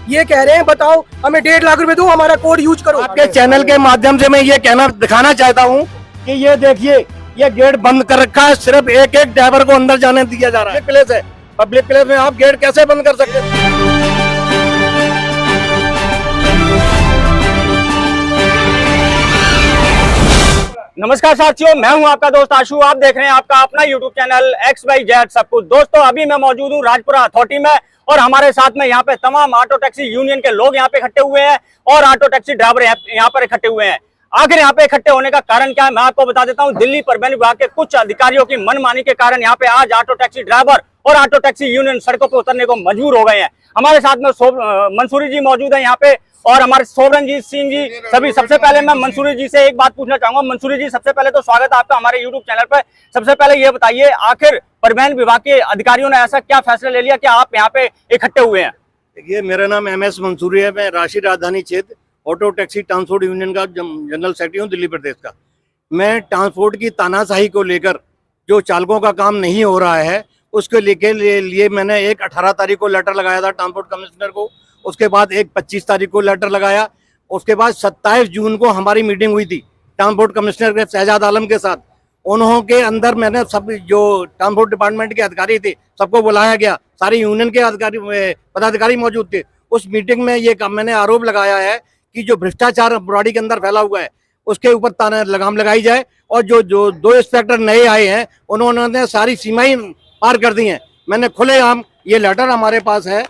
ये कह रहे हैं बताओ हमें 1.5 लाख रुपए दो, हमारा कोड यूज करो। आपके चैनल के माध्यम से मैं ये कहना दिखाना चाहता हूँ कि ये देखिए, ये गेट बंद कर रखा है, सिर्फ एक एक ड्राइवर को अंदर जाने दिया जा रहा है। प्लेस है, पब्लिक प्लेस में आप गेट कैसे बंद कर सकते हैं? नमस्कार साथियों, मैं हूं आपका दोस्त आशु। आप देख रहे हैं आपका अपना यूट्यूब चैनल XYZ सब कुछ। दोस्तों, अभी मैं मौजूद हूं राजपुरा अथॉरिटी में और हमारे साथ में यहाँ पे तमाम ऑटो टैक्सी यूनियन के लोग यहाँ पे इकट्ठे हुए हैं और ऑटो टैक्सी ड्राइवर यहाँ पर इकट्ठे हुए हैं। आखिर यहाँ पे इकट्ठे होने का कारण क्या है, मैं आपको बता देता हूँ। दिल्ली परिवहन विभाग के कुछ अधिकारियों की मनमानी के कारण यहाँ पे आज ऑटो टैक्सी ड्राइवर और ऑटो टैक्सी यूनियन सड़कों पर उतरने को मजबूर हो गए हैं। हमारे साथ में मंसूरी जी मौजूद है यहाँ पे और हमारे सोवरनजीत सिंह जी सभी। सबसे पहले मैं मंसूरी जी से एक बात पूछना चाहूंगा। मंसूरी जी, सबसे पहले तो स्वागत है आपका हमारे यूट्यूब चैनल पर। सबसे पहले ये बताइए, आखिर परिवहन विभाग के अधिकारियों ने ऐसा क्या फैसला ले लिया कि आप यहाँ पे इकट्ठे हुए हैं? देखिए, मेरा नाम MS मंसूरी है। मैं राष्ट्रीय राजधानी क्षेत्र ऑटो टैक्सी ट्रांसपोर्ट यूनियन का जनरल सेक्रेटरी हूँ, दिल्ली प्रदेश का। मैं ट्रांसपोर्ट की तानाशाही को लेकर जो चालकों का काम नहीं हो रहा है उसके लिए मैंने एक 18 तारीख को लेटर लगाया था ट्रांसपोर्ट कमिश्नर को। उसके बाद एक 25 तारीख को लेटर लगाया। उसके बाद 27 जून को हमारी मीटिंग हुई थी ट्रांसपोर्ट कमिश्नर के शहजाद आलम के साथ। उन्होंने के अंदर मैंने सब जो ट्रांसपोर्ट डिपार्टमेंट के अधिकारी थे सबको बुलाया गया, सारे यूनियन के अधिकारी पदाधिकारी मौजूद थे। उस मीटिंग में ये मैंने आरोप लगाया है कि जो भ्रष्टाचार बुराड़ी के अंदर फैला हुआ है उसके ऊपर लगाम लगाई जाए। और जो 2 इंस्पेक्टर नए आए हैं उन्होंने सारी सीमाएं पार कर दी हैं। मैंने खुलेआम ये लेटर हमारे पास है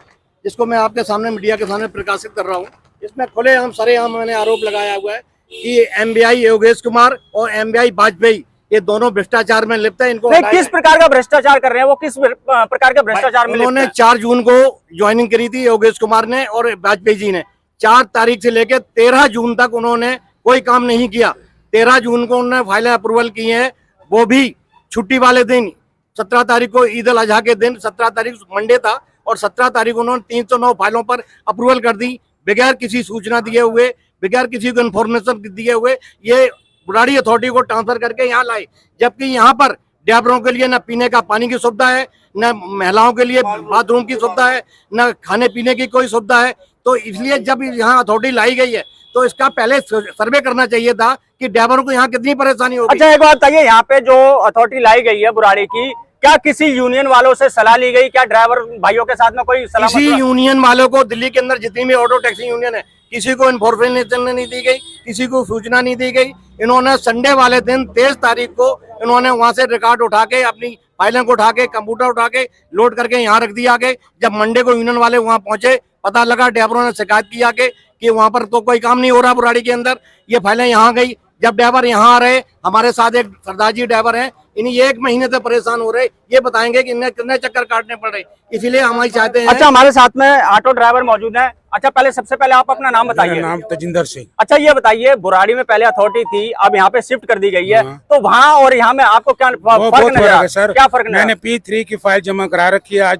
जिसको मैं आपके सामने मीडिया के सामने प्रकाशित कर रहा हूँ। इसमें खुलेआम सरेआम मैंने आरोप लगाया हुआ है कि MBI योगेश कुमार और MBI वाजपेयी ये दोनों भ्रष्टाचार में लिप्त है। इनको किस प्रकार का भ्रष्टाचार कर रहे हैं वो? किस प्रकार का भ्रष्टाचार में उन्होंने 4 जून को ज्वाइनिंग करी थी योगेश कुमार ने और वाजपेयी जी ने। 4 तारीख से लेकर 13 जून तक उन्होंने कोई काम नहीं किया। 13 जून को उन्होंने फाइलें अप्रूवल की हैं, वो भी छुट्टी वाले दिन। 17 तारीख को ईद उल अजहा के दिन, 17 तारीख मंडे था और 17 तारीख को उन्होंने 309 फाइलों पर अप्रूवल कर दी बगैर किसी सूचना दिए हुए, बगैर किसी को इन्फॉर्मेशन दिए हुए। ये बुराड़ी अथॉरिटी को ट्रांसफर करके यहाँ लाए, जबकि यहाँ पर ड्राइवरों के लिए न पीने का पानी की सुविधा है, न महिलाओं के लिए बाथरूम की सुविधा है, न खाने पीने की कोई सुविधा है। तो इसलिए जब यहाँ अथॉरिटी लाई गई है तो इसका पहले सर्वे करना चाहिए था कि ड्राइवरों को यहाँ कितनी परेशानी होगी। अच्छा, एक बात बताइए, यहाँ पे जो अथॉरिटी लाई गई है बुराड़ी की, क्या किसी यूनियन वालों से सलाह ली गई? क्या ड्राइवर भाइयों के साथ में कोई सलाह? किसी यूनियन वालों को, दिल्ली के अंदर जितनी भी ऑटो टैक्सी यूनियन है, किसी को इन्फॉर्मेशन नहीं दी गई, किसी को सूचना नहीं दी गई। इन्होंने संडे वाले दिन 23 तारीख को इन्होंने वहां से रिकॉर्ड उठा के, अपनी फाइलें को उठा के, कंप्यूटर उठा के लोड करके यहाँ रख दिया आगे। जब मंडे को यूनियन वाले वहां पहुंचे, पता लगा ड्राइवरों ने शिकायत की आके कि वहां पर तो कोई काम नहीं हो रहा बुराड़ी के अंदर। ये फाइलें यहाँ गई। जब ड्राइवर यहाँ आ रहे, हमारे साथ एक सरदार जी ड्राइवर हैं, इन्हें 1 महीने से परेशान हो रहे, ये बताएंगे कि इन्हें कितने चक्कर काटने पड़ रहे। इसीलिए हम चाहते हैं। अच्छा, हमारे साथ में ऑटो ड्राइवर मौजूद हैं। अच्छा, पहले सबसे पहले आप अपना नाम बताइए। नाम तजिंदर सिंह। अच्छा, ये बताइए, बुराड़ी में पहले अथॉरिटी थी, अब यहाँ पे शिफ्ट कर दी गई है, तो वहाँ और यहाँ में आपको क्या फर्क नजर आ? सर, क्या फर्क? मैंने P3 की फाइल जमा करा रखी है, आज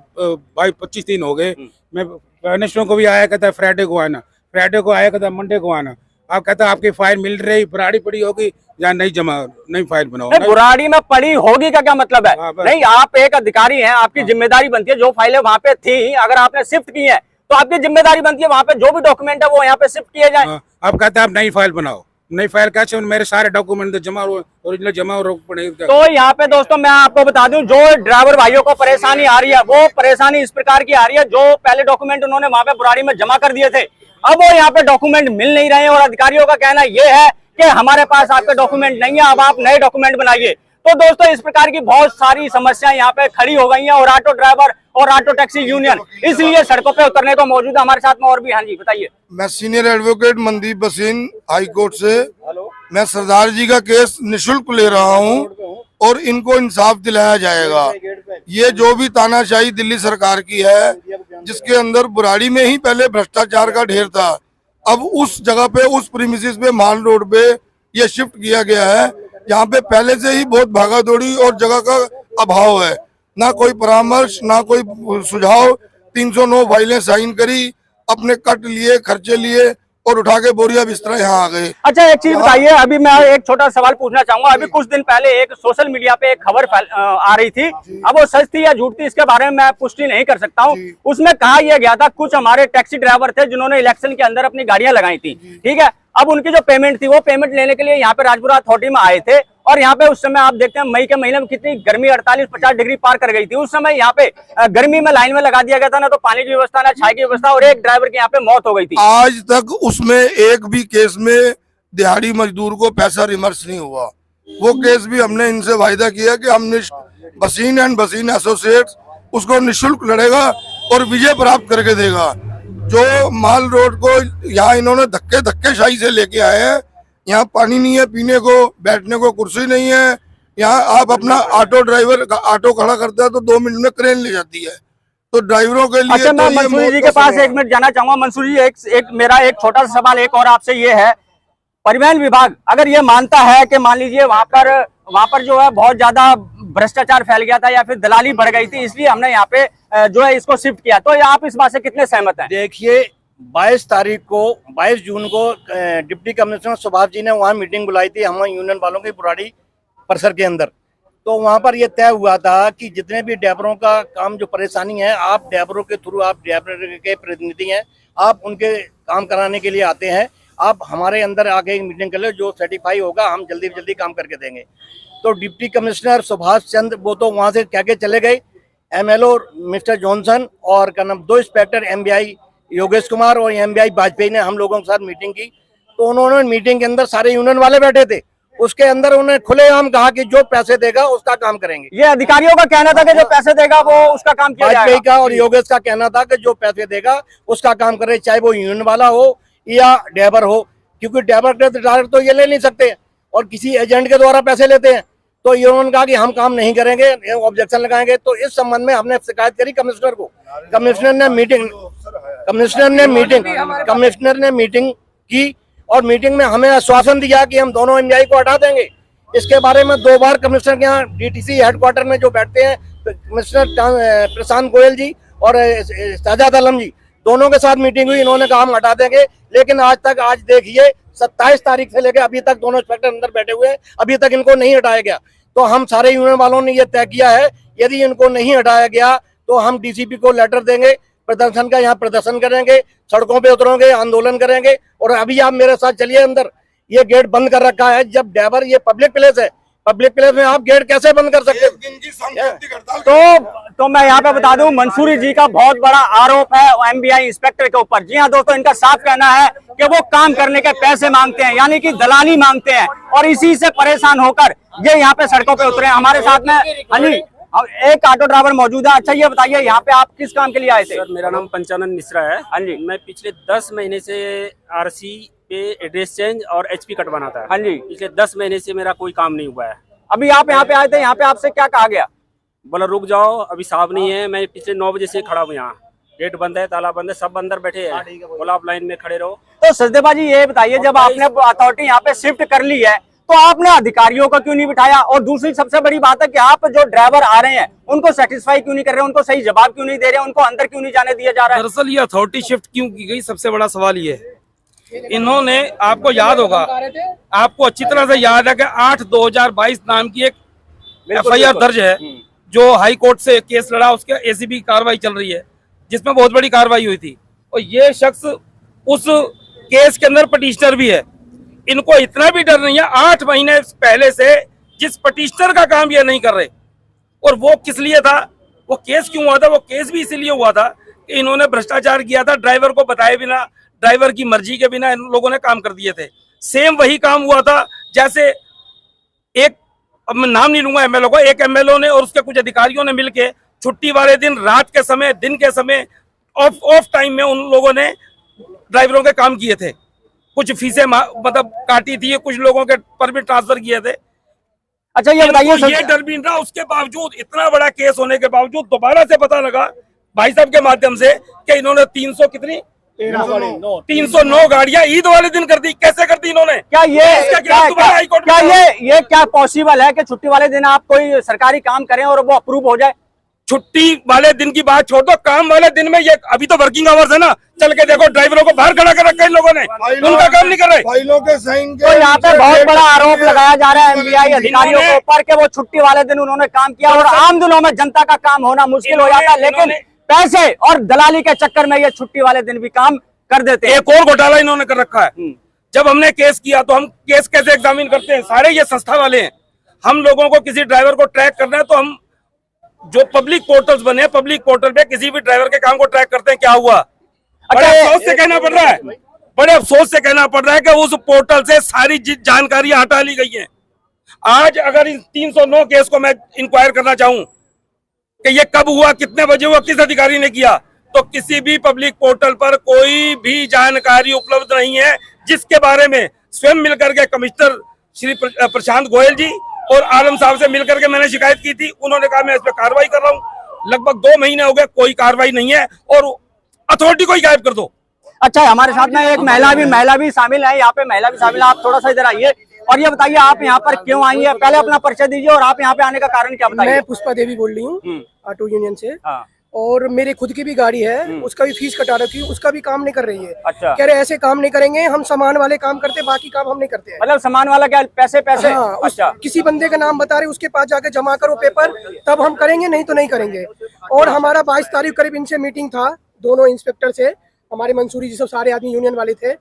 25 दिन हो गए। मैं वेडनेसडे को भी आया, कहता फ्राइडे को आना, फ्राइडे को आया, कहता मंडे को आना। आप कहता आपकी फाइल मिल रही, बुराड़ी पड़ी होगी या नहीं, जमा नहीं फाइल बनाओ। बुराड़ी में पड़ी होगी का क्या मतलब है? नहीं, आप एक अधिकारी हैं, आपकी जिम्मेदारी बनती है, जो फाइलें वहाँ पे थी अगर आपने शिफ्ट की है तो आपकी जिम्मेदारी बनती है वहाँ पे जो भी डॉक्यूमेंट है वो यहाँ पे शिफ्ट किए जाए। आप कहते हैं आप नई फाइल बनाओ, नई फाइल कैसे? मेरे सारे डॉक्यूमेंट जमा ओरिजिनल जमा पड़ेगा। तो यहाँ पे दोस्तों मैं आपको बता दूं, जो ड्राइवर भाइयों को परेशानी आ रही है वो परेशानी इस प्रकार की आ रही है, जो पहले डॉक्यूमेंट उन्होंने वहाँ पे बुराड़ी में जमा कर दिए थे, अब वो यहाँ पे डॉक्यूमेंट मिल नहीं रहे हैं और अधिकारियों का कहना ये है कि हमारे पास आपके डॉक्यूमेंट नहीं है, अब आप नए डॉक्यूमेंट बनाइए। तो दोस्तों, इस प्रकार की बहुत सारी समस्याएं यहाँ पे खड़ी हो गई हैं और ऑटो ड्राइवर और ऑटो टैक्सी यूनियन इसलिए सड़कों पे उतरने को मौजूद है। हमारे साथ में और भी। हाँ जी, बताइए। मैं senior advocate Mandeep Bhasin, high court से। मैं सरदार जी का केस निशुल्क ले रहा हूँ और इनको इंसाफ दिलाया जाएगा। ये जो भी तानाशाही दिल्ली सरकार की है, जिसके अंदर बुराड़ी में ही पहले भ्रष्टाचार का ढेर था, अब उस जगह पे, उस प्रीमिसेस पे, माल रोड पे ये शिफ्ट किया गया है, जहाँ पे पहले से ही बहुत भागा दौड़ी और जगह का अभाव है। ना कोई परामर्श, ना कोई सुझाव। 309 फाइलें साइन करी, अपने कट लिए, खर्चे लिए और उठा के बोरिया बिस्तरा यहाँ आ गए। अच्छा एक चीज बताइए, अभी मैं एक छोटा सवाल पूछना चाहूंगा। अभी कुछ दिन पहले एक सोशल मीडिया पे एक खबर आ रही थी, अब वो सच थी या झूठ थी इसके बारे में मैं पुष्टि नहीं कर सकता हूँ। उसमें कहा यह गया था कुछ हमारे टैक्सी ड्राइवर थे जिन्होंने इलेक्शन के अंदर अपनी गाड़ियां लगाई थी, ठीक है। अब उनकी जो पेमेंट थी वो पेमेंट लेने के लिए यहाँ पे राजपुरा अथॉरिटी में आए थे, और यहाँ पे उस समय आप देखते हैं मई के महीने में कितनी गर्मी 48-50 डिग्री पार कर गई थी। उस समय यहाँ पे गर्मी में लाइन में लगा दिया गया था, ना तो पानी की व्यवस्था ना चाय की व्यवस्था, और एक ड्राइवर की यहाँ पे मौत हो गई थी। आज तक उसमें एक भी केस में दिहाड़ी मजदूर को पैसा रिमर्स नहीं हुआ। वो केस भी हमने इनसे वायदा किया कि हम बसीन एंड बसीन एसोसिएट्स उसको निःशुल्क लड़ेगा और विजय प्राप्त करके देगा। जो माल रोड को यहाँ इन्होंने धक्केशाही से लेके आए हैं, यहाँ पानी नहीं है पीने को, बैठने को कुर्सी नहीं है। यहाँ आप अपना ऑटो ड्राइवर ऑटो खड़ा करते हैं तो 2 मिनट में क्रेन ले जाती है, तो ड्राइवरों के लिए। अच्छा मैं मंसूरी जी के पास 1 मिनट जाना चाहूंगा। मंसूरी जी मेरा एक छोटा सा सवाल एक और आपसे ये है, परिवहन विभाग अगर ये मानता है कि मान लीजिए वहां पर जो है बहुत ज्यादा भ्रष्टाचार फैल गया था या फिर दलाली बढ़ गई थी, इसलिए हमने यहाँ पे जो है इसको शिफ्ट किया, तो आप इस बात से कितने सहमत हैं? देखिए 22 जून को डिप्टी कमिश्नर सुभाष जी ने वहाँ मीटिंग बुलाई थी हम यूनियन वालों की बुराड़ी परिसर के अंदर। तो वहाँ पर यह तय हुआ था कि जितने भी ड्राइवरों का काम जो परेशानी है, आप ड्राइवरों के थ्रू, आप ड्राइवर के प्रतिनिधि हैं, आप उनके काम कराने के लिए आते हैं, आप हमारे अंदर आके एक मीटिंग कर लो, जो सर्टिफाई होगा हम जल्दी जल्दी काम करके देंगे। तो डिप्टी कमिश्नर सुभाष चंद्र वो तो वहाँ से कह के चले गए, MLO मिस्टर जॉनसन और क्या नाम 2 इंस्पेक्टर MBI योगेश कुमार और MBI वाजपेयी ने हम लोगों के साथ मीटिंग की। तो उन्होंने मीटिंग के अंदर सारे यूनियन वाले बैठे थे, उसके अंदर उन्होंने खुलेआम कहा कि जो पैसे देगा उसका काम करेंगे। ये अधिकारियों का कहना था कि जो पैसे देगा वो उसका काम किया जाएगा। वाजपेयी का और योगेश का कहना था कि जो पैसे देगा उसका काम करे, चाहे वो यूनियन वाला हो या ड्राइवर हो, क्योंकि ड्राइवर डायरेक्ट तो ये ले नहीं सकते और किसी एजेंट के द्वारा पैसे लेते हैं। तो उन्होंने कहा कि हम काम नहीं करेंगे, ऑब्जेक्शन लगाएंगे। तो इस संबंध में हमने शिकायत करी कमिश्नर को। कमिश्नर ने मीटिंग की और मीटिंग में हमें आश्वासन दिया कि हम दोनों MBI को हटा देंगे। इसके बारे में 2 बार कमिश्नर के यहाँ DTC हेडक्वार्टर में जो बैठते हैं कमिश्नर प्रशांत गोयल जी और साजाद आलम जी, दोनों के साथ मीटिंग हुई, इन्होंने कहा हम हटा देंगे। लेकिन आज देखिए 27 तारीख से लेकर अभी तक दोनों इंस्पेक्टर अंदर बैठे हुए हैं, अभी तक इनको नहीं हटाया गया। तो हम सारे यूनियन वालों ने ये तय किया है, यदि इनको नहीं हटाया गया तो हम DCP को लेटर देंगे, प्रदर्शन का यहाँ प्रदर्शन करेंगे, सड़कों पे उतरेंगे, आंदोलन करेंगे। और अभी आप मेरे साथ चलिए अंदर, ये गेट बंद कर रखा है। जब ड्राइवर, ये पब्लिक प्लेस है, पब्लिक प्लेस में आप गेट कैसे बंद कर सकते हैं? तो मैं यहाँ पे बता दूं, मंसूरी जी का बहुत बड़ा आरोप है MBI इंस्पेक्टर के ऊपर। जी हाँ दोस्तों, इनका साफ कहना है कि वो काम करने के पैसे मांगते हैं, यानी कि दलाली मांगते हैं, और इसी से परेशान होकर ये यहाँ पे सड़कों पे उतरे हैं। हमारे साथ में हाँ जी एक ऑटो ड्राइवर मौजूद है। अच्छा ये बताइए, यहाँ पे आप किस काम के लिए आए थे? सर मेरा नाम पंचानन मिश्रा है। हाँ जी। मैं पिछले 10 महीने से RC पे एड्रेस चेंज और HP कटवाना था। हाँ जी। पिछले 10 महीने से मेरा कोई काम नहीं हुआ है। अभी आप यहाँ पे आए थे, यहाँ पे आपसे क्या कहा गया? बोला रुक जाओ, अभी साहब नहीं है। मैं पिछले 9 बजे से खड़ा हूँ यहाँ, गेट बंद है, ताला बंद है, सब अंदर बैठे हैं। बोला आप लाइन में खड़े रहो। तो सचदेवा जी ये बताइए, जब आपने अथॉरिटी यहाँ पे शिफ्ट कर ली है तो आपने अधिकारियों को क्यों नहीं बिठाया? और दूसरी सबसे बड़ी बात है कि आप जो ड्राइवर आ रहे हैं उनको सेटिस्फाई क्यों नहीं कर रहे, उनको सही जवाब क्यों नहीं दे रहे, उनको अंदर क्यों नहीं जाने दिया जा रहा है? दरअसल ये अथॉरिटी शिफ्ट क्यों की गई, सबसे बड़ा सवाल ये है। इन्होंने, आपको याद होगा, आपको अच्छी तरह से याद है कि 8/2022 नाम की एक FIR दर्ज है जो हाई कोर्ट से केस लड़ा, उसके ACB कार्रवाई चल रही है जिसमें बहुत बड़ी कार्रवाई हुई थी। और ये शख्स उस केस के अंदर पटिशनर भी है। इनको इतना भी डर नहीं है, 8 महीने पहले से जिस पटिशनर का काम ये नहीं कर रहे, और वो किस लिए था, वो केस क्यों हुआ था? वो केस भी इसीलिए हुआ था कि इन्होंने भ्रष्टाचार किया था, ड्राइवर को बताए बिना, ड्राइवर की मर्जी के बिना इन लोगों ने काम कर दिए थे। सेम वही काम हुआ था जैसे एक, अब मैं नाम नहीं लूंगा MLO को, एक MLO ने और उसके कुछ अधिकारियों ने मिलके छुट्टी वाले दिन, रात के समय, दिन के समय, ऑफ टाइम में उन लोगों ने ड्राइवरों के काम किए थे। कुछ फीसें मतलब काटी थी, कुछ लोगों के परमिट ट्रांसफर किए थे। अच्छा ये बताइए, ये डर भी रहा, उसके बावजूद, इतना बड़ा केस होने के बावजूद दोबारा से पता लगा भाई साहब के माध्यम से कि इन्होंने 309 गाड़ियां ईद वाले दिन कर दी। कैसे कर दी इन्होंने? क्या ये क्या पॉसिबल है कि छुट्टी वाले दिन आप कोई सरकारी काम करें और वो अप्रूव हो जाए? छुट्टी वाले दिन की बात छोड़ दो, काम वाले दिन में ये अभी तो वर्किंग आवर्स है ना, चल के देखो ड्राइवरों को बाहर खड़ा कर रखा है इन लोगों ने, उनका काम नहीं कर रहे। फाइलों के साइन के तो यहाँ पे बहुत बड़ा आरोप लगाया जा रहा है एमवीआई अधिकारियों के ऊपर कि वो छुट्टी वाले दिन उन्होंने काम किया और आम दिनों में जनता का काम होना मुश्किल हो जाता है, लेकिन पैसे और दलाली के चक्कर में ये छुट्टी वाले दिन भी काम कर देते हैं। एक और घोटाला इन्होंने कर रखा है। जब हमने केस किया तो हम केस कैसे एग्जामिन करते हैं, सारे ये संस्था वाले हैं। हम लोगों को किसी ड्राइवर को ट्रैक करना है तो हम जो पब्लिक पोर्टल्स बने हैं, पब्लिक पोर्टल पे किसी भी ड्राइवर के काम को ट्रैक करते हैं क्या हुआ। बड़े अफसोस से कहना पड़ रहा है, बड़े अफसोस से कहना पड़ रहा है कि उस पोर्टल से सारी जानकारी हटा ली गई है। आज अगर इन 309 केस को मैं इंक्वायर करना चाहूं कि ये कब हुआ, कितने बजे हुआ, किस अधिकारी ने किया, तो किसी भी पब्लिक पोर्टल पर कोई भी जानकारी उपलब्ध नहीं है जिसके बारे में स्वयं मिलकर के कमिश्नर श्री प्रशांत गोयल जी और आलम साहब से मिलकर के मैंने शिकायत की थी। उन्होंने कहा मैं इस पर कार्रवाई कर रहा हूँ। लगभग 2 महीने हो गए, कोई कार्रवाई नहीं है और अथॉरिटी को ही गायब कर दो। अच्छा, हमारे साथ में एक महिला भी शामिल है, यहाँ पे महिला भी शामिल है। आप थोड़ा सा इधर आइए और ये बताइए आप यहाँ पर क्यों आई है, पहले अपना परिचय दीजिए और आप यहाँ पे आने का कारण क्या बताइए। मैं पुष्पा देवी बोल रही हूँ ऑटो यूनियन से। और मेरे खुद की भी गाड़ी है, उसका भी फीस कटा रखी है, उसका भी काम नहीं कर रही है। अच्छा। कह रहे ऐसे काम नहीं करेंगे, हम सामान वाले काम करते, बाकी काम हम नहीं करते हैं। मतलब सामान वाला क्या, पैसे? हाँ, अच्छा। किसी बंदे का नाम बता रहे, उसके पास जाके जमा करो पेपर, तब हम करेंगे, नहीं तो नहीं करेंगे। और हमारा 22 तारीख करीब इनसे मीटिंग था, दोनों इंस्पेक्टर से, हमारे मंसूरी जी सब सारे आदमी यूनियन वाले थे।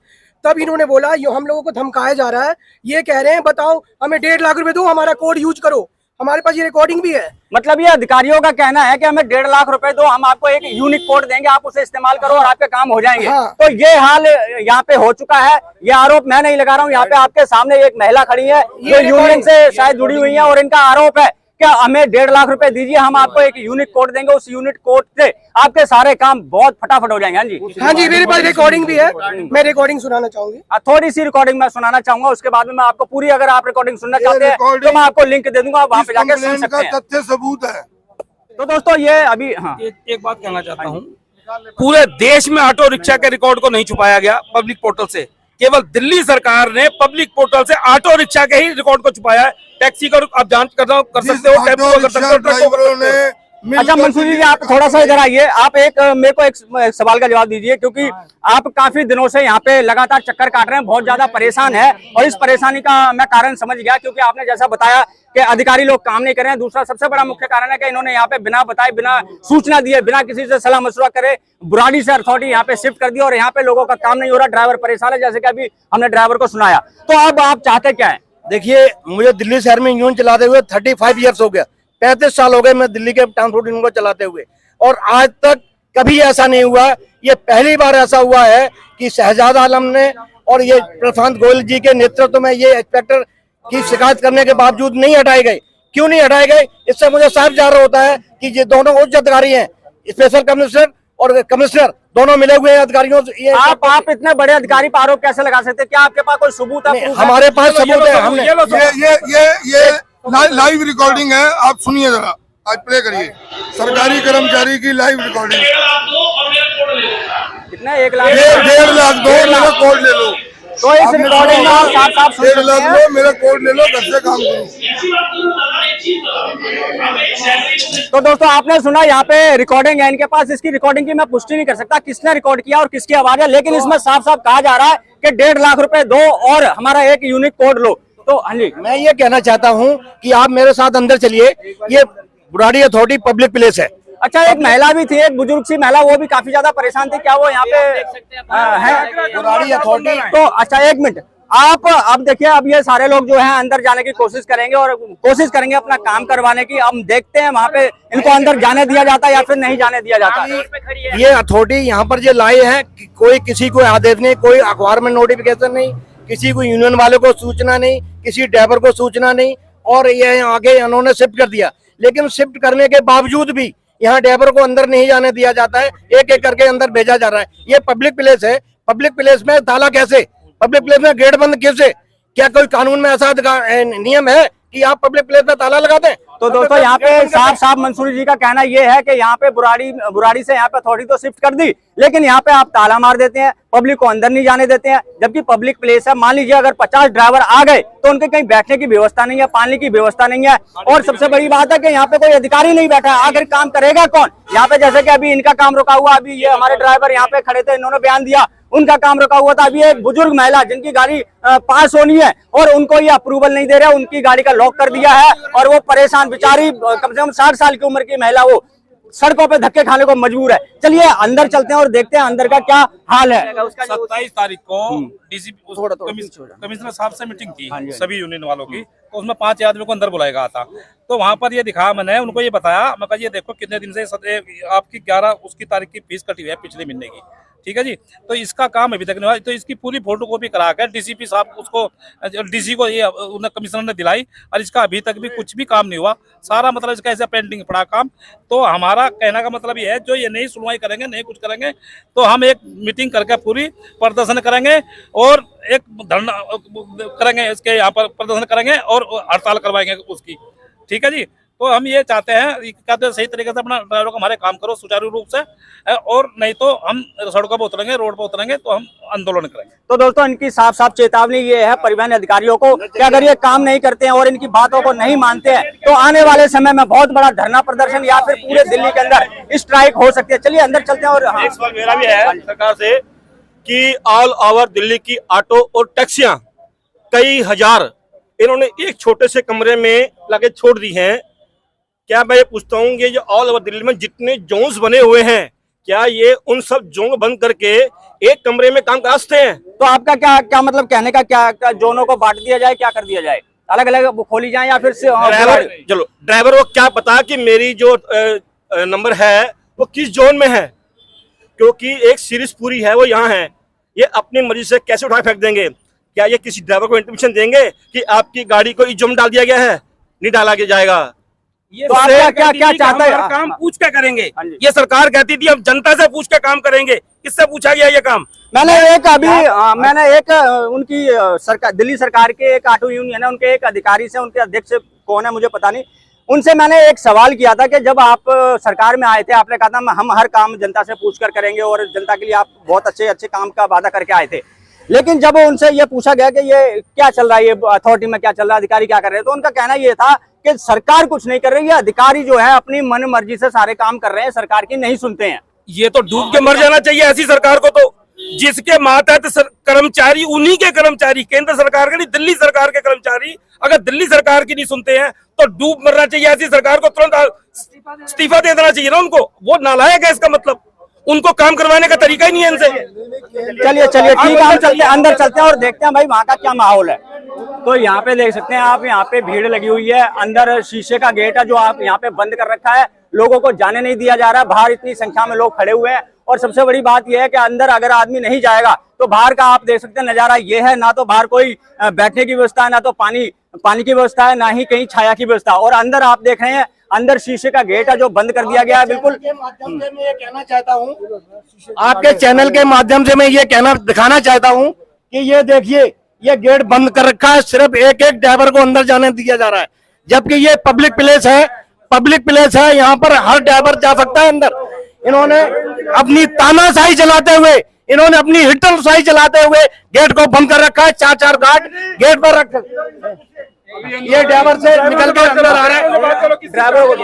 तब इन्होंने बोला ये हम लोगों को धमकाया जा रहा है, ये कह रहे हैं बताओ हमें 1.5 लाख रुपए दो, हमारा कोड यूज करो। हमारे पास ये रिकॉर्डिंग भी है। मतलब ये अधिकारियों का कहना है कि हमें 1.5 लाख रुपए दो, हम आपको एक यूनिक कोड देंगे, आप उसे इस्तेमाल करो और आपके काम हो जाएंगे। हाँ। तो ये हाल यहाँ पे हो चुका है। ये आरोप मैं नहीं लगा रहा हूँ, यहाँ पे आपके सामने एक महिला खड़ी है जो यूनियन से शायद जुड़ी हुई है और इनका आरोप है क्या हमें 1.5 लाख रुपए दीजिए, हम आपको एक यूनिक कोड देंगे, उस यूनिक कोड से आपके सारे काम बहुत फटाफट हो जाएंगे। हाँ जी, हाँ जी, मेरे पास रिकॉर्डिंग भी है, मैं रिकॉर्डिंग सुनाना चाहूंगी। थोड़ी सी रिकॉर्डिंग मैं सुनाना चाहूंगा, उसके बाद में मैं आपको पूरी, अगर आप रिकॉर्डिंग सुनना चाहते हैं तो मैं आपको लिंक दे दूंगा, वहाँ पे जाके सुन सकते हैं। तथ्य सबूत है। तो दोस्तों ये अभी एक बात कहना चाहता हूँ, पूरे देश में ऑटो रिक्शा के रिकॉर्ड को नहीं छुपाया गया पब्लिक पोर्टल से, केवल दिल्ली सरकार ने पब्लिक पोर्टल से ऑटो रिक्शा के ही रिकॉर्ड को छुपाया है। टैक्सी का आप जांच कर सकते हो, टेम्पो कर सकते हो, ट्रक को कर सकते हो। अच्छा मंसूरी जी, आप थोड़ा सा इधर आइए। आप मेरे को एक सवाल का जवाब दीजिए, क्योंकि आप काफी दिनों से यहाँ पे लगातार चक्कर काट रहे हैं, बहुत ज्यादा परेशान है और इस परेशानी का मैं कारण समझ गया, क्योंकि आपने जैसा बताया कि अधिकारी लोग काम नहीं कर रहे हैं। दूसरा सबसे बड़ा मुख्य कारण है कि इन्होंने यहाँ पे बिना बताए, बिना सूचना दिए, बिना किसी से सलाह मशवरा करे बुराड़ी से अथॉरिटी यहाँ पे शिफ्ट कर दी और यहाँ पे लोगों का काम नहीं हो रहा, ड्राइवर परेशान है, जैसे कि अभी हमने ड्राइवर को सुनाया। तो अब आप चाहते क्या है? देखिए, मुझे दिल्ली शहर में यूनियन चलाते हुए 35 ईयर्स हो गया, 35 साल हो गए मैं दिल्ली के ट्रांसपोर्ट यूनियन को चलाते हुए, और आज तक कभी ऐसा नहीं हुआ। ये पहली बार ऐसा हुआ है कि शहजाद आलम ने और ये प्रशांत गोयल जी के नेतृत्व में ये इंस्पेक्टर की शिकायत करने के बावजूद नहीं हटाए गए। क्यों नहीं हटाए गए? इससे मुझे साफ जाहिर होता है कि ये दोनों उच्च अधिकारी हैं, स्पेशल कमिश्नर और कमिश्नर दोनों मिले हुए हैं अधिकारियों से। आप इतने बड़े अधिकारी पर आरोप कैसे लगा सकते हैं? क्या आपके पास कोई सबूत है? हमारे पास सबूत है। हमने ये लाइव रिकॉर्डिंग है, आप सुनिए जरा, आज प्ले करिए। सरकारी कर्मचारी की लाइव रिकॉर्डिंग। कितना? 1 लाख? 1.5 लाख दो, मेरा कोड ले लो। तो इस रिकॉर्डिंग में आप साफ सुन 1.5 लाख दो, मेरा कोड ले लो, घर से काम करो। तो दोस्तों आपने सुना, यहाँ पे रिकॉर्डिंग है इनके पास। इसकी रिकॉर्डिंग की मैं पुष्टि नहीं कर सकता किसने रिकॉर्ड किया और किसकी आवाज है, लेकिन इसमें साफ साफ कहा जा रहा है कि 1.5 लाख रुपए दो और हमारा एक यूनिक कोड लो। तो हाँ जी, मैं ये कहना चाहता हूँ कि आप मेरे साथ अंदर चलिए। ये बुराड़ी अथॉरिटी पब्लिक प्लेस है। अच्छा, एक महिला भी थी, एक बुजुर्ग सी महिला, वो भी काफी ज्यादा परेशान थी। क्या वो यहाँ पे है? बुराड़ी अथॉरिटी। तो अच्छा एक मिनट, आप अब देखिए, अब ये सारे लोग जो हैं अंदर जाने की कोशिश करेंगे और कोशिश करेंगे अपना काम करवाने की। हम देखते हैं वहाँ पे इनको अंदर जाने दिया जाता है या फिर नहीं जाने दिया जाता। ये अथॉरिटी यहाँ पर जो लाए हैं, कोई किसी को आदेश नहीं, कोई अखबार में नोटिफिकेशन नहीं, किसी को यूनियन वाले को सूचना नहीं, किसी ड्राइवर को सूचना नहीं, और ये आगे इन्होंने शिफ्ट कर दिया। लेकिन शिफ्ट करने के बावजूद भी यहाँ ड्राइवर को अंदर नहीं जाने दिया जाता है, एक एक करके अंदर भेजा जा रहा है। ये पब्लिक प्लेस है, पब्लिक प्लेस में ताला कैसे, पब्लिक प्लेस में गेट बंद कैसे? क्या कोई कानून में ऐसा नियम है कि आप पब्लिक प्लेस में ताला लगाते हैं? तो दोस्तों यहाँ पे साफ मंसूरी जी का कहना ये है कि यहाँ पे बुराड़ी से यहाँ पे अथॉरिटी तो शिफ्ट कर दी, लेकिन यहाँ पे आप ताला मार देते हैं, पब्लिक को अंदर नहीं जाने देते हैं, जबकि पब्लिक प्लेस है। मान लीजिए अगर 50 ड्राइवर आ गए तो उनके कहीं बैठने की व्यवस्था नहीं है, पानी की व्यवस्था नहीं है, और सबसे बड़ी बात है कि यहाँ पे कोई अधिकारी नहीं बैठा है। आखिर काम करेगा कौन? यहाँ पे जैसे कि अभी इनका काम रुका हुआ, अभी ये हमारे ड्राइवर यहाँ पे खड़े थे, इन्होंने बयान दिया, उनका काम रुका हुआ था। अभी एक बुजुर्ग महिला जिनकी गाड़ी पास होनी है और उनको ये अप्रूवल नहीं दे रहा, उनकी गाड़ी का लॉक कर दिया है और वो परेशान, बेचारी कम से कम 60 साल की उम्र की महिला वो सड़कों पे धक्के खाने को मजबूर है। चलिए अंदर चलते हैं और देखते हैं अंदर का क्या हाल है। 27 तारीख को डीसीपी कमिश्नर साहब से मीटिंग थी सभी यूनियन वालों की, तो उसमें 5 आदमी को अंदर बुलाया गया था। तो वहां पर ये दिखाया, मैंने उनको ये बताया, मैं कहा ये देखो कितने दिन से आपकी 11 उसकी तारीख की फीस कटी हुई है पिछले महीने की, ठीक है जी। तो इसका काम अभी तक नहीं हुआ, तो इसकी पूरी फोटोकॉपी करा कर डीसीपी साहब उसको डीसी को ये कमिश्नर ने दिलाई, और इसका अभी तक भी कुछ भी काम नहीं हुआ। सारा मतलब इसका ऐसा पेंडिंग पड़ा काम। तो हमारा कहने का मतलब ये है, जो ये नहीं सुनवाई करेंगे, नहीं कुछ करेंगे, तो हम एक मीटिंग करके पूरी प्रदर्शन करेंगे और एक धरना करेंगे, इसके यहाँ पर प्रदर्शन करेंगे और हड़ताल करवाएंगे उसकी, ठीक है जी। तो हम ये चाहते हैं, कहते हैं सही तरीके से अपना ड्राइवरों को हमारे काम करो सुचारू रूप से, और नहीं तो हम सड़कों पर उतरेंगे, रोड पर उतरेंगे, तो हम आंदोलन करेंगे। तो दोस्तों इनकी साफ चेतावनी ये है परिवहन अधिकारियों को कि अगर ये काम नहीं करते हैं और इनकी बातों को नहीं मानते हैं तो आने वाले समय में बहुत बड़ा धरना प्रदर्शन या फिर पूरे दिल्ली के अंदर स्ट्राइक हो सकती है। चलिए अंदर चलते हैं। और एक सवाल मेरा भी है सरकार से कि ऑल ओवर दिल्ली की ऑटो और टैक्सियां कई हजार इन्होंने एक छोटे से कमरे में लगे छोड़ दी हैं। क्या मैं ये पूछता हूँ, ये जो ऑल ओवर दिल्ली में जितने जोन्स बने हुए हैं, क्या ये उन सब जोन बंद करके एक कमरे में काम करा सकते हैं? तो आपका क्या मतलब कहने का क्या जोनों को बांट दिया जाए, क्या कर दिया जाए, अलग अलग खोली जाए या फिर से ड्राइवर को क्या पता कि मेरी जो नंबर है वो किस जोन में है, क्योंकि एक सीरीज पूरी है वो यहाँ है। ये अपनी मर्जी से कैसे उठा फेंक देंगे? क्या ये किसी ड्राइवर को इंटीमेशन देंगे कि आपकी गाड़ी को इस जोन डाल दिया गया है? नहीं डाला जाएगा। ये तो आप क्या चाहते हैं? काम पूछ के करेंगे। ये सरकार कहती थी हम जनता से पूछ के काम करेंगे, किससे पूछा गया ये काम? मैंने एक उनकी सरकार, दिल्ली सरकार के एक ऑटो यूनियन है, उनके एक अधिकारी से, उनके अध्यक्ष कौन है मुझे पता नहीं, उनसे मैंने एक सवाल किया था कि जब आप सरकार में आए थे आपने कहा था हम हर काम जनता से पूछ कर करेंगे और जनता के लिए आप बहुत अच्छे काम का वादा करके आए थे। लेकिन जब उनसे ये पूछा गया कि ये क्या चल रहा है, ये अथॉरिटी में क्या चल रहा है, अधिकारी क्या कर रहे हैं, तो उनका कहना ये था कि सरकार कुछ नहीं कर रही है, अधिकारी जो है अपनी मन मर्जी से सारे काम कर रहे हैं, सरकार की नहीं सुनते हैं। ये तो डूब के मर जाना चाहिए ऐसी सरकार को। तो जिसके मातहत कर्मचारी, उन्हीं के कर्मचारी, केंद्र सरकार के नहीं, दिल्ली सरकार के कर्मचारी अगर दिल्ली सरकार की नहीं सुनते हैं तो डूब मरना चाहिए ऐसी सरकार को। तुरंत इस्तीफा दे देना चाहिए ना उनको। वो नालायक है, इसका मतलब उनको काम करवाने का तरीका ही नहीं है इनसे। चलिए ठीक है, हम चलते हैं, अंदर चलते हैं और देखते हैं भाई वहाँ का क्या माहौल है। तो यहाँ पे देख सकते हैं आप, यहाँ पे भीड़ लगी हुई है, अंदर शीशे का गेट है जो आप यहाँ पे बंद कर रखा है, लोगों को जाने नहीं दिया जा रहा। बाहर इतनी संख्या में लोग खड़े हुए हैं और सबसे बड़ी बात यह है कि अंदर अगर आदमी नहीं जाएगा तो बाहर का आप देख सकते हैं नजारा ये है, ना तो बाहर कोई बैठने की व्यवस्था है, ना तो पानी की व्यवस्था है, ना ही कहीं छाया की व्यवस्था। और अंदर आप देख रहे हैं, अंदर शीशे का गेट है जो बंद कर दिया गया है। बिल्कुल मैं ये कहना चाहता हूँ, आपके चैनल के माध्यम से मैं ये दिखाना चाहता हूँ कि ये देखिए, ये गेट बंद कर रखा है, सिर्फ एक ड्राइवर को अंदर जाने दिया जा रहा है, जबकि ये पब्लिक प्लेस है, यहाँ पर हर ड्राइवर जा सकता है अंदर। इन्होंने अपनी तानाशाही चलाते हुए, इन्होंने अपनी हिटलशाही चलाते हुए गेट को बंद कर रखा है। 4 गार्ड गेट पर रख, ये ड्राइवर से निकल के अंदर आ रहे हैं। ड्राइवर को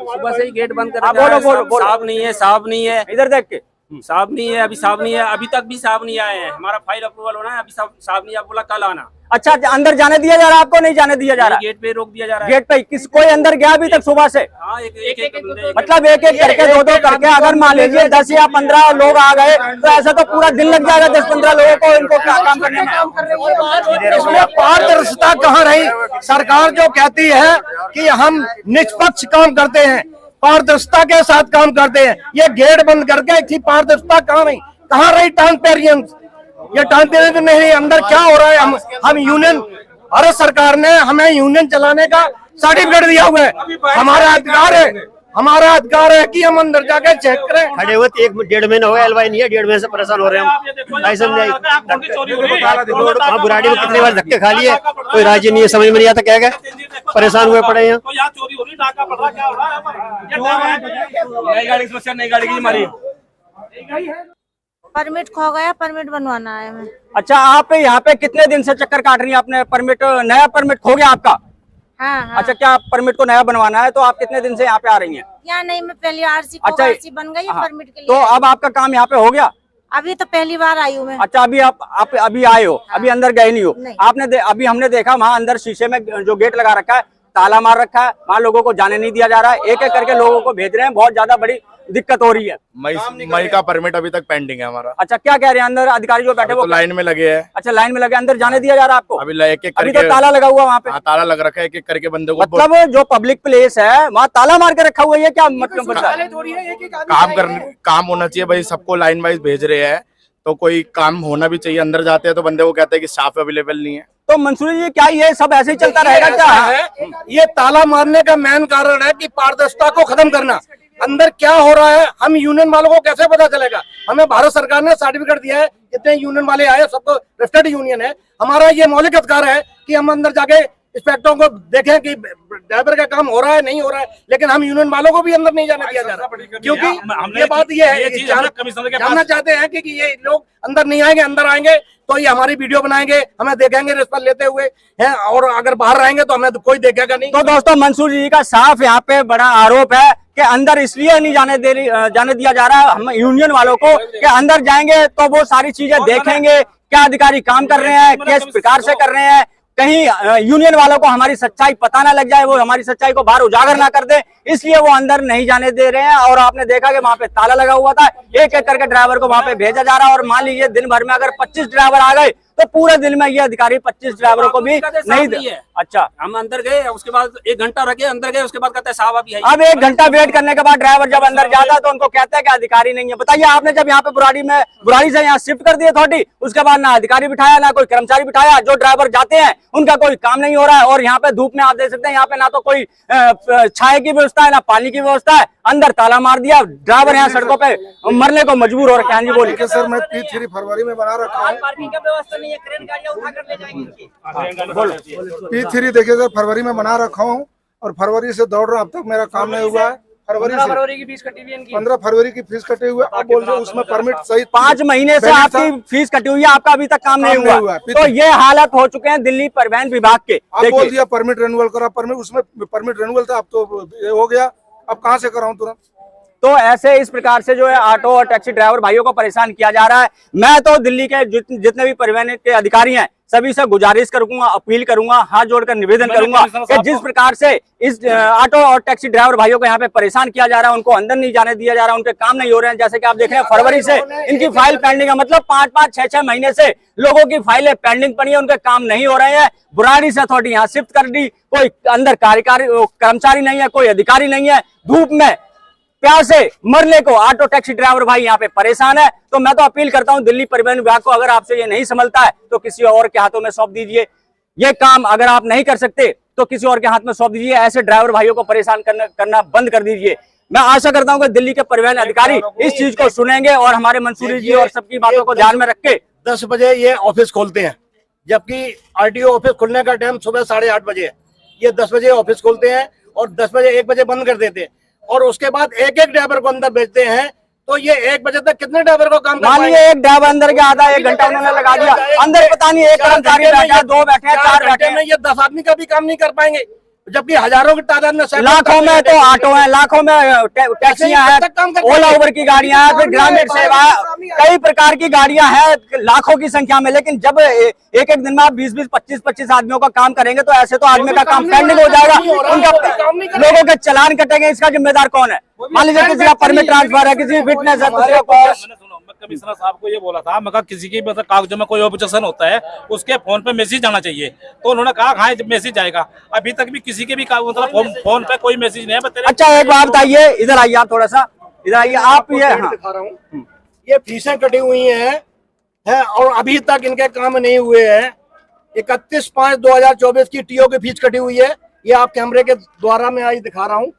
सुबह से ही गेट बंद कर रखा है। साहब नहीं है, इधर देख के साहब नहीं है, अभी तक भी साहब नहीं आए हैं। हमारा फाइल अप्रूवल होना है, अभी साहब नहीं, आप बोला कल आना। अच्छा, अंदर जाने दिया जा रहा है, आपको नहीं जाने दिया जा रहा? गेट पे रोक दिया जा रहा है। गेट पे कोई अंदर गया अभी तक सुबह से? हाँ, एक मतलब एक करके, दो करके। अगर मान लीजिए 10 या 15 लोग आ गए तो ऐसा तो पूरा दिन लग जाएगा 10-15 लोगों को इनको क्या काम करने में। इसमें पारदर्शिता कहाँ रही? सरकार जो कहती है कि हम निष्पक्ष काम करते हैं, पारदर्शिता के साथ काम करते हैं, ये गेट बंद करके इतनी पारदर्शिता कहाँ रही? कहाँ रही ट्रांसपेरेंस? ये ट्रांसपेरेंस नहीं, अंदर क्या हो रहा है? हम यूनियन, भारत सरकार ने हमें यूनियन चलाने का सर्टिफिकेट दिया हुआ है, हमारा अधिकार है, हमारा अधिकार है कि हम अंदर जाके चेक करें। खड़े हुए 1-1.5 महीने हो गए, एलवाई नहीं है, 1.5 महीने से परेशान हो रहे हैं हम। ऐसे में बुराड़ी में कितनी बार धक्के खा लिए, कोई राजी नहीं है, समझ में नहीं आता क्या परेशान हुए पड़े हैं। नई गाड़ी की समस्या, नई गाड़ी की हमारी। परमिट खो गया, परमिट बनवाना है हमें। अच्छा, आप यहाँ पे कितने दिन से चक्कर काट रही हैं? आपने परमिट, नया परमिट खो गया आपका? हाँ, हाँ। अच्छा, क्या परमिट को नया बनवाना है? तो आप कितने दिन से यहाँ पे आ रही हैं? यहाँ नहीं, मैं पहले आरसी अच्छा, आरसी बन गई है, परमिट के लिए। तो अब आपका काम यहाँ पे हो गया? अभी तो पहली बार आई हूँ मैं। अच्छा, अभी आप अभी आए हो? हाँ। अभी अंदर गए नहीं हो? नहीं। आपने अभी हमने देखा वहाँ अंदर शीशे में जो गेट लगा रखा है, ताला मार रखा है, वहाँ लोगों को जाने नहीं दिया जा रहा है, एक एक करके लोगों को भेज रहे हैं, बहुत ज्यादा बड़ी दिक्कत हो रही है। मई का परमिट अभी तक पेंडिंग है हमारा। अच्छा, क्या कह रहे हैं अंदर अधिकारी जो बैठे वो तो लाइन में लगे हैं। अच्छा, लाइन में लगे, अंदर जाने दिया जा रहा है आपको? अभी एक एक अभी करके तो ताला लगा हुआ वहाँ पे। हाँ, ताला लग रखा है, एक एक करके बंदे को। मतलब जो पब्लिक प्लेस है वहाँ ताला मार के रखा हुआ है, क्या मतलब बता है? काम होना चाहिए भाई, सबको लाइन वाइज भेज रहे हैं तो कोई काम होना भी चाहिए। अंदर जाते हैं तो बंदे को कहते हैं कि स्टाफ अवेलेबल नहीं है। तो मंसूरी जी, क्या ये सब ऐसे ही चलता रहेगा क्या? है ये ताला मारने का मेन कारण है कि पारदर्शिता को खत्म करना। अंदर क्या हो रहा है हम यूनियन वालों को कैसे पता चलेगा? हमें भारत सरकार ने सर्टिफिकेट दिया है, जितने यूनियन वाले आए सबको रजिस्टर्ड यूनियन है। हमारा ये मौलिक अधिकार है कि हम अंदर जाके इंस्पेक्टरों को देखें कि ड्राइवर का काम हो रहा है नहीं हो रहा है, लेकिन हम यूनियन वालों को भी अंदर नहीं जाने दिया जा रहा, क्योंकि ये बात ये है, जानना चाहते हैं कि ये लोग अंदर नहीं आएंगे, अंदर आएंगे तो ये हमारी वीडियो बनाएंगे, हमें देखेंगे रिश्वत लेते हुए हैं, और अगर बाहर रहेंगे तो हमें तो कोई देखेगा नहीं। तो दोस्तों, मंसूर जी का साफ यहाँ पे बड़ा आरोप है कि अंदर इसलिए नहीं जाने दिया जा रहा है हम यूनियन वालों को कि अंदर जाएंगे तो वो सारी चीजें देखेंगे, क्या अधिकारी काम कर रहे हैं, किस प्रकार से कर रहे हैं, कहीं यूनियन वालों को हमारी सच्चाई पता ना लग जाए, वो हमारी सच्चाई को बाहर उजागर ना कर दे, इसलिए वो अंदर नहीं जाने दे रहे हैं। और आपने देखा कि वहां पे ताला लगा हुआ था, एक एक करके ड्राइवर को वहां पे भेजा जा रहा है। और मान लीजिए दिन भर में अगर 25 ड्राइवर आ गए तो पूरे दिन में ये अधिकारी 25 ड्राइवरों को भी नहीं दे। अच्छा, हम अंदर गए, उसके बाद 1 घंटा रखे, अंदर गए, उसके बाद कहते हैं साहब अभी अब 1 घंटा वेट करने के बाद ड्राइवर जब अंदर जाता है तो उनको कहता है कि अधिकारी नहीं है। बताइए, आपने जब यहाँ पे बुराड़ी से यहाँ शिफ्ट कर दिए थोड़ी, उसके बाद ना अधिकारी बिठाया ना कोई कर्मचारी बिठाया, जो ड्राइवर जाते हैं उनका कोई काम नहीं हो रहा है। और यहाँ पे धूप में आप देख सकते हैं, यहाँ पे ना तो कोई छाए की व्यवस्था है ना पानी की व्यवस्था है, अंदर ताला मार दिया, ड्राइवर यहाँ सड़कों पे मरने को मजबूर हो रखे हैं। जी बोलिए सर, मैं P3 फरवरी में बना रखा हूँ। पार्किंग का व्यवस्था नहीं है, क्रेन गाड़ियां उठा कर ले जाएंगे। P3 देखिए सर, फरवरी में बना रखा हूँ और फरवरी से दौड़ रहा हूँ, अब तक मेरा काम नहीं हुआ है। फरवरी की फीस कटी हुई है, 15 फरवरी की फीस कटी हुई है। अब बोल रहे उसमें परमिट सहित 5 महीने से आपकी फीस कटी हुई है, आपका अभी तक काम नहीं हुआ। तो ये हालत हो चुके हैं दिल्ली परिवहन विभाग के। आप बोल दिया परमिट रेन्युअल करा, परमिट उसमें परमिट रेन्युअल था, अब तो ये हो गया, अब कहाँ से कराऊं तुरंत? तो ऐसे इस प्रकार से जो है ऑटो और टैक्सी ड्राइवर भाइयों को परेशान किया जा रहा है। मैं तो दिल्ली के जितने भी परिवहन के अधिकारी हैं सभी से गुजारिश करूंगा, अपील करूंगा, हाथ जोड़कर निवेदन करूंगा कि जिस प्रकार से इस ऑटो और टैक्सी ड्राइवर भाइयों को यहाँ पे परेशान किया जा रहा है, उनको अंदर नहीं जाने दिया जा रहा है, उनके काम नहीं हो रहे हैं। जैसे कि आप देख रहे हैं, फरवरी से इनकी फाइल पेंडिंग है, मतलब 5-5, 6-6 महीने से लोगों की फाइलें पेंडिंग पड़ी है, उनके काम नहीं हो रहे हैं। बुराड़ी से अथॉरिटी यहाँ शिफ्ट कर दी, कोई अंदर कार्यकारी कर्मचारी नहीं है, कोई अधिकारी नहीं है, धूप में प्यास से मरने को ऑटो टैक्सी ड्राइवर भाई यहाँ पे परेशान है। तो मैं तो अपील करता हूँ दिल्ली परिवहन विभाग को, अगर आपसे ये नहीं संभलता है तो किसी और के हाथों में सौंप दीजिए। ये काम अगर आप नहीं कर सकते तो किसी और के हाथ में सौंप दीजिए। ऐसे ड्राइवर भाइयों को परेशान करना बंद कर दीजिए। मैं आशा करता हूँ कि दिल्ली के परिवहन अधिकारी इस चीज को सुनेंगे और हमारे मंसूरी जी और सबकी बातों को ध्यान में रख के 10 बजे ये ऑफिस खोलते हैं, जबकि आरटीओ ऑफिस खुलने का टाइम सुबह 8:30 बजे है। ये 10 बजे ऑफिस खोलते हैं और 10 बजे 1 बजे बंद कर देते हैं, और उसके बाद एक ड्राइवर को अंदर भेजते हैं। तो ये 1 बजे तक कितने ड्राइवर को काम मान लीजिए एक ड्राइवर अंदर के आधा 1 घंटा उन्होंने लगा दिया, अंदर पता नहीं 1 कर्मचारी बैठा, 2 बैठे, 4 बैठे में, ये 10 आदमी का भी काम नहीं कर पाएंगे, जबकि हजारों की तादाद में, लाखों में तो ऑटो है, लाखों में टैक्सियां हैं, ओला उबर की गाड़ियां हैं, फिर ग्रामीण सेवा, कई प्रकार की गाड़ियां हैं लाखों की संख्या में। लेकिन जब एक दिन में आप 20-20, 25-25 आदमियों का काम करेंगे तो ऐसे तो आदमी का काम पेंडिंग हो जाएगा, उनका लोगों के चालान कटेंगे। इसका जिम्मेदार कौन है? मान लीजिए किसी का परमिट ट्रांसफर है, किसी की फिटनेस है। कमिश्नर साहब को ये बोला था, मैं कहा किसी की मतलब कागजों में कोई ऑब्जेक्शन होता है उसके फोन पे मैसेज आना चाहिए, तो उन्होंने कहा हाँ मैसेज आएगा। अभी तक भी किसी के भी मतलब फोन पे कोई मैसेज नहीं है। अच्छा, एक बात बताइए, इधर आइए आप, थोड़ा सा इधर आइए आप। ये दिखा रहा हूँ, ये फीसें कटी हुई हैं और अभी तक इनके काम नहीं हुए हैं। 31/5/2024 की टीओ की फीस कटी हुई है। ये आप कैमरे के द्वारा मैं आज दिखा रहा हूँ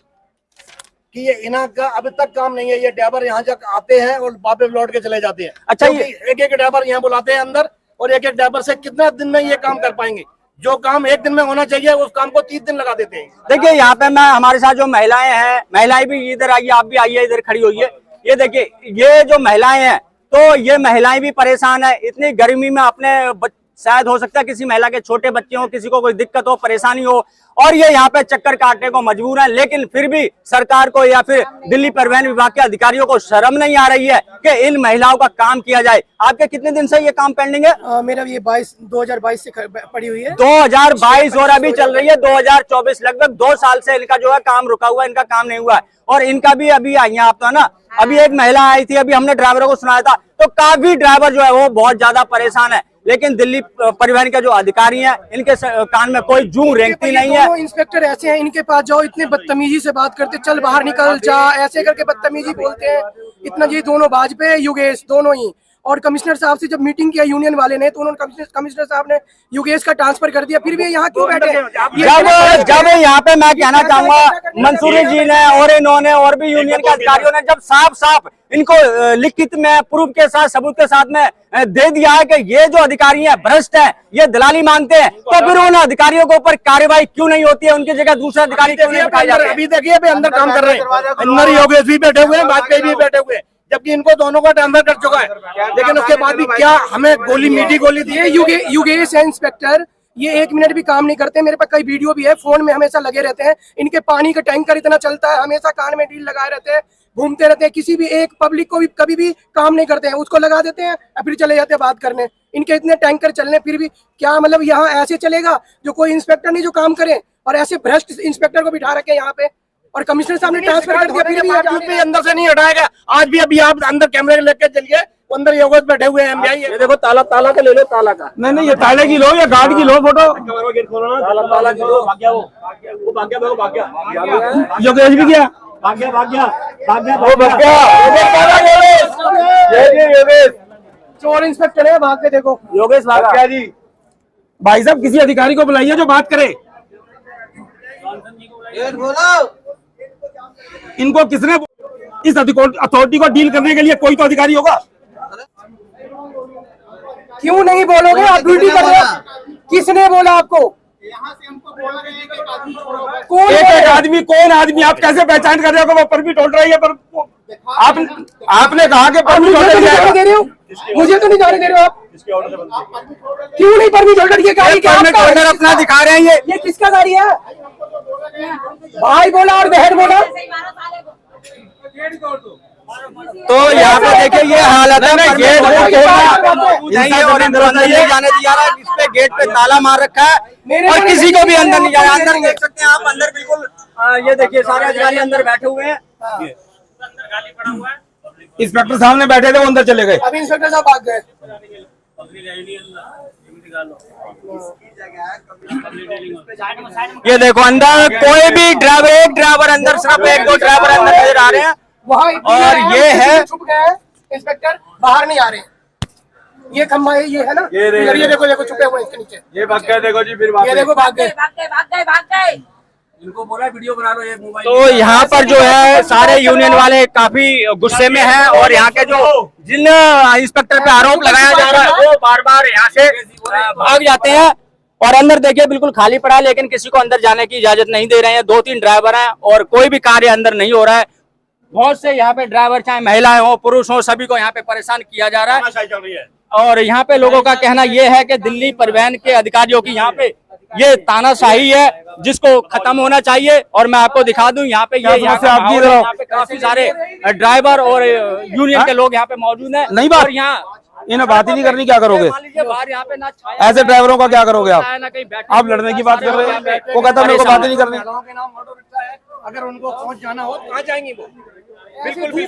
कि ये इना का अभी तक काम नहीं है। ये ड्राइवर यहाँ तक आते हैं और वापस लौट के चले जाते हैं। अच्छा, एक एक ड्राइवर यहाँ बुलाते हैं अंदर, और एक एक ड्राइवर से कितना दिन में ये काम कर पाएंगे? जो काम एक दिन में होना चाहिए उस काम को 30 दिन लगा देते हैं। देखिए यहाँ पे मैं, हमारे साथ जो महिलाएं हैं, महिलाएं भी इधर आइए, आप भी आइए, इधर खड़ी होइए। ये देखिए, ये जो महिलाएं हैं, तो ये महिलाएं भी परेशान है इतनी गर्मी में। अपने शायद हो सकता है किसी महिला के छोटे बच्चे हो, किसी को कोई दिक्कत हो, परेशानी हो, और ये यहाँ पे चक्कर काटने को मजबूर है। लेकिन फिर भी सरकार को या फिर दिल्ली परिवहन विभाग के अधिकारियों को शर्म नहीं आ रही है कि इन महिलाओं का काम किया जाए। आपके कितने दिन से ये काम पेंडिंग है? मेरा ये 2022 से पड़ी हुई है। 2022 और अभी चल रही है 2024, लगभग 2 साल से इनका जो है काम रुका हुआ है, इनका काम नहीं हुआ है। और इनका भी अभी आई है, आप तो ना, अभी एक महिला आई थी, अभी हमने ड्राइवरों को सुनाया था, तो काफी ड्राइवर जो है वो बहुत ज्यादा परेशान है। लेकिन दिल्ली परिवहन के जो अधिकारी हैं, इनके कान में कोई जूं रेंगती नहीं है। इंस्पेक्टर ऐसे हैं, इनके पास जाओ, इतने बदतमीजी से बात करते, चल बाहर निकल जा, ऐसे करके बदतमीजी बोलते हैं। इतना ये दोनों वाजपेयी, योगेश, दोनों ही। और कमिश्नर साहब से जब मीटिंग किया यूनियन वाले ने, तो उन्होंने कमिश्नर साहब ने योगेश का ट्रांसफर कर दिया। फिर भी यहाँ क्यों बैठे हैं? जब यहाँ पे मैं कहना चाहूंगा, मंसूरी जी ने और इन्होंने और भी यूनियन के अधिकारियों ने जब साफ साफ इनको लिखित में प्रूफ के साथ, सबूत के साथ में दे दिया है कि ये जो अधिकारी हैं भ्रष्ट हैं, ये दलाली मांगते हैं, तो फिर उन अधिकारियों के ऊपर कार्रवाई क्यों नहीं होती है? उनकी जगह दूसरे अधिकारी क्यों नहीं बिठाए जाते हैं? अभी देखिए अंदर काम कर रहे हैं, अंदर योगेश भी बैठे हुए हैं, वाजपेयी भी बैठे हुए हैं, जबकि इनको दोनों का ट्रांसफर कर चुका है। लेकिन उसके बाद भी क्या हमें गोली, मीठी गोली दी है। योगेश है इंस्पेक्टर, ये 1 मिनट भी काम नहीं करते। मेरे पास कई वीडियो भी है, फोन में हमेशा लगे रहते हैं। इनके पानी का टैंकर इतना चलता है, हमेशा कान में ढील लगाए रहते हैं, घूमते रहते हैं। किसी भी एक पब्लिक को भी कभी भी काम नहीं करते हैं, उसको लगा देते हैं और फिर चले जाते हैं बात करने। इनके इतने टैंकर चलने, फिर भी क्या मतलब यहाँ ऐसे चलेगा? जो कोई इंस्पेक्टर नहीं जो काम करे, और ऐसे भ्रष्ट इंस्पेक्टर को बिठा रखे यहाँ पे। और कमिश्नर साहब ने ट्रांसफर कर दिया, फिर भी अंदर से नहीं हटाएगा। आज भी अभी आप अंदर कैमरे लेके चलिए, अंदर योगेश बैठे हुए हैं। ये देखो ताला का ले लो, ताला का नहीं, ये ताले की लो या गार्ड की लो फोटो। ताला की लो। भाग गया योगेश भी गया, चोर इंस्पेक्टर है, भाग के देखो। योगेश भागा जी। भाई साहब किसी अधिकारी को बुलाइए जो बात करे। इनको किसने, इस अथॉरिटी को डील करने के लिए कोई तो अधिकारी होगा। क्यों नहीं बोलोगे? आप ड्यूटी कर रहे हो। किसने बोला आपको? कौन एक आदमी, कौन आदमी? आप कैसे पहचान कर रहे हो कि वो परमिट होल्डर है? पर आपने कहा कि परमिट होल्डर दे रहे हो, मुझे तो नहीं जाने दे रहे हो आप। क्यों नहीं परमिट होल्डर? ये गाड़ी क्या होल्डर अपना दिखा रहे हैं। ये किसका गाड़ी है? भाई बोला और बहन बोला। तो यहाँ पे देखिए ये हालत है, गेट नहीं और अंदर नहीं जाने दिया रहा है। इस पे गेट पे ताला मार रखा है और किसी को भी अंदर नहीं जाना। अंदर देख सकते हैं आप, अंदर बिल्कुल ये देखिए सारे अधिकारी अंदर बैठे हुए हैं। इंस्पेक्टर साहब ने बैठे थे, वो अंदर चले गए। अभी इंस्पेक्टर साहब भाग गए। ये देखो अंदर कोई भी ड्राइवर, एक ड्राइवर अंदर, सिर्फ 1-2 ड्राइवर अंदर नजर आ रहे हैं। वहाँ और ये है, छुप गए हैं इंस्पेक्टर, बाहर नहीं आ रहे। ये खम्बा है, ये है ना, ये देखो छुपे हुए इसके नीचे। ये भाग गए, देखो जी, फिर ये देखो भाग गए। इनको बोला वीडियो बना लो एक मोबाइल। तो यहाँ पर जो है सारे यूनियन वाले काफी गुस्से में हैं और यहाँ के जो जिन इंस्पेक्टर पे आरोप लगाया जा रहा है वो बार बार यहाँ से भाग जाते हैं। और अंदर देखिए बिल्कुल खाली पड़ा है, लेकिन किसी को अंदर जाने की इजाजत नहीं दे रहे हैं। 2-3 ड्राइवर हैं और कोई भी कार्य अंदर नहीं हो रहा है। बहुत से यहाँ पे ड्राइवर, चाहे महिलाएं हो पुरुष हो, सभी को यहाँ पे परेशान किया जा रहा है। और यहाँ पे लोगों का कहना यह है कि दिल्ली परिवहन के अधिकारियों की यहाँ पे ये तानाशाही है, जिसको खत्म होना चाहिए। और मैं आपको दिखा दूं यहाँ पे यहाँ पे काफी सारे ड्राइवर और यूनियन के लोग यहाँ पे मौजूद हैं। नहीं बात, यहाँ इन्हें बात ही नहीं करनी, क्या करोगे? बाहर यहाँ पे ना ऐसे ड्राइवरों का क्या करोगे आप लड़ने की बात कर रहे हो? वो कहता है मेरे को बात ही नहीं करनी। अगर उनको सोच जाना हो तो कहाँ जाएंगे वो? बिल्कुल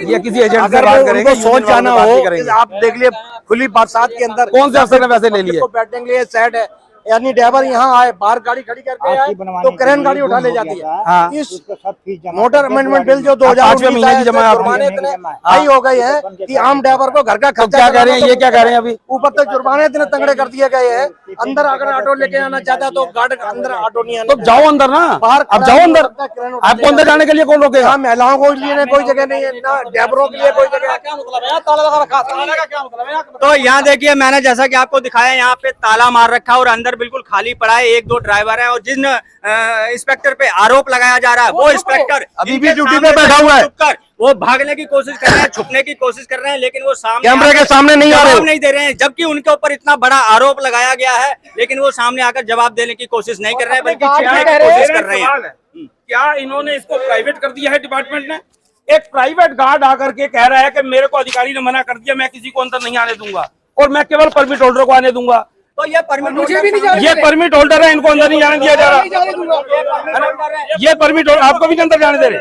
ये किसी एजेंट से अगर बात करेंगे, सोच जाना हो, आप देख लिए खुली बरसात के अंदर कौन से अफसर ने पैसे ले लिए? बैठने के लिए सेट है, यानी ड्राइवर यहाँ आए, बाहर गाड़ी खड़ी करके आए तो क्रेन गाड़ी उठा ले जाती है। हाँ। इस मोटर अमेंडमेंट बिल जो 2000 महीने की जमा जुर्माने इतने हाई हो गए हैं कि आम ड्राइवर को घर का खर्चा क्या कह रहे हैं? ये क्या कह रहे हैं? अभी ऊपर तक जुर्माने इतने तगड़े कर दिए गए हैं अंदर अगर ऑटो लेके आना चाहता है तो गार्ड अंदर ऑटो नहीं आने तो जाओ अंदर ना, बाहर आप जाओ अंदर, आपको अंदर जाने के लिए कौन रोकेगा? महिलाओं को लिए कोई जगह नहीं है ना, ड्राइवरों के लिए कोई जगह। तो यहाँ देखिए, मैंने जैसा कि आपको दिखाया, यहाँ पे ताला मार रखा है और अंदर बिल्कुल खाली पड़ा है। एक दो ड्राइवर है और जिन इंस्पेक्टर पे आरोप लगाया जा रहा है वो इंस्पेक्टर अभी भी ड्यूटी पे बैठा हुआ है। वो भागने की कोशिश कर रहे हैं, छुपने की कोशिश कर रहे हैं, लेकिन वो सामने कैमरे के सामने नहीं आ रहे, जवाब नहीं दे रहे हैं। जबकि उनके ऊपर इतना बड़ा आरोप लगाया गया है, लेकिन वो सामने आकर जवाब देने की कोशिश नहीं कर रहे हैं, बल्कि छुपने की कोशिश कर रहे हैं। क्या इन्होंने इसको प्राइवेट कर दिया है डिपार्टमेंट ने? एक प्राइवेट गार्ड आकर के कह रहा है कि मेरे को अधिकारी ने मना कर दिया, मैं किसी को अंदर नहीं आने दूंगा और मैं केवल परमिट होल्डर को आने दूंगा। तो ये परमिट मुझे भी नहीं जाने ये परमिट होल्डर है, इनको अंदर नहीं जाने दिया जा रहा। ये परमिट होल्डर आपको भी नहीं अंदर जाने दे रहे,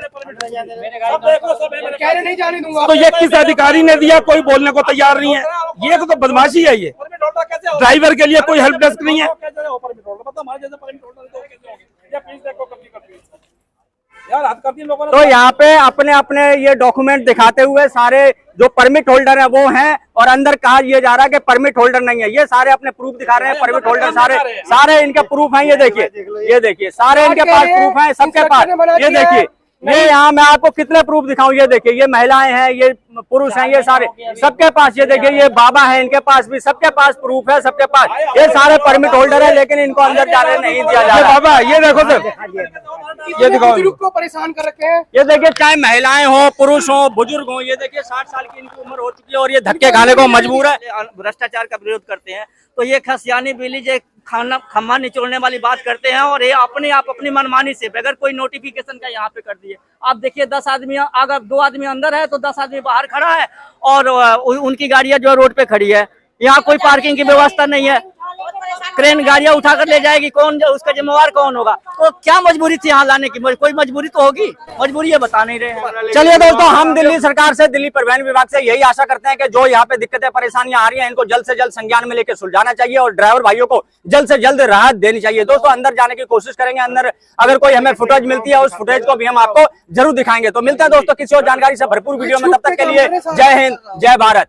कह रहे नहीं जाने दूंगा। तो ये किस अधिकारी ने दिया? कोई बोलने को तैयार नहीं है। ये तो बदमाशी है। ये ड्राइवर के लिए कोई हेल्प डेस्क नहीं है। तो यहाँ पे अपने अपने ये डॉक्यूमेंट दिखाते हुए सारे जो परमिट होल्डर है वो हैं, और अंदर कहा यह जा रहा है कि परमिट होल्डर नहीं है। ये सारे अपने प्रूफ दिखा रहे हैं, परमिट होल्डर सारे इनके प्रूफ हैं। ये देखिए सारे इनके पास प्रूफ हैं, सबके पास। ये देखिए, ये यहाँ मैं आपको कितने प्रूफ दिखाऊं। ये देखिए, ये महिलाएं हैं, ये पुरुष हैं, ये सारे सबके पास। ये देखिए, ये बाबा है, इनके पास भी सबके पास प्रूफ है, सबके पास। ये सारे परमिट होल्डर है, लेकिन इनको अंदर जाने नहीं दिया जा रहा। बाबा ये देखो सर, ये दिखाओ, बुजुर्ग को परेशान कर रखे हैं। ये देखिए, चाहे महिलाएं हो, पुरुष हो, बुजुर्ग हो, ये देखिए 60 साल की इनकी उम्र हो चुकी है और ये धक्के खाने को मजबूर है। भ्रष्टाचार का विरोध करते हैं तो ये खसियानी बिजली जो खाना खम्मा निचोड़ने वाली बात करते हैं, और ये अपने आप अपनी मनमानी से बगैर कोई नोटिफिकेशन का यहाँ पे कर दिए। आप देखिए 10 आदमी, अगर 2 आदमी अंदर है तो 10 आदमी बाहर खड़ा है, और उनकी गाड़ियां जो रोड पे खड़ी है। यहाँ कोई पार्किंग की व्यवस्था नहीं है। क्रेन गाड़ियां उठाकर ले जाएगी, कौन उसका जिम्मेवार कौन होगा? तो क्या मजबूरी थी यहाँ लाने की? कोई मजबूरी तो होगी, मजबूरी ये बता नहीं रहे हैं। चलिए दोस्तों, हम दिल्ली सरकार से, दिल्ली परिवहन विभाग से यही आशा करते हैं कि जो यहाँ पे दिक्कतें परेशानियां आ रही हैं, इनको जल्द से जल्द संज्ञान में लेकर सुलझाना चाहिए और ड्राइवर भाइयों को जल्द से जल्द राहत देनी चाहिए। दोस्तों, अंदर जाने की कोशिश करेंगे। अंदर अगर कोई हमें फुटेज मिलती है, उस फुटेज को भी हम आपको जरूर दिखाएंगे। तो मिलते हैं दोस्तों किसी और जानकारी से भरपूर वीडियो में, तब तक के लिए जय हिंद, जय भारत।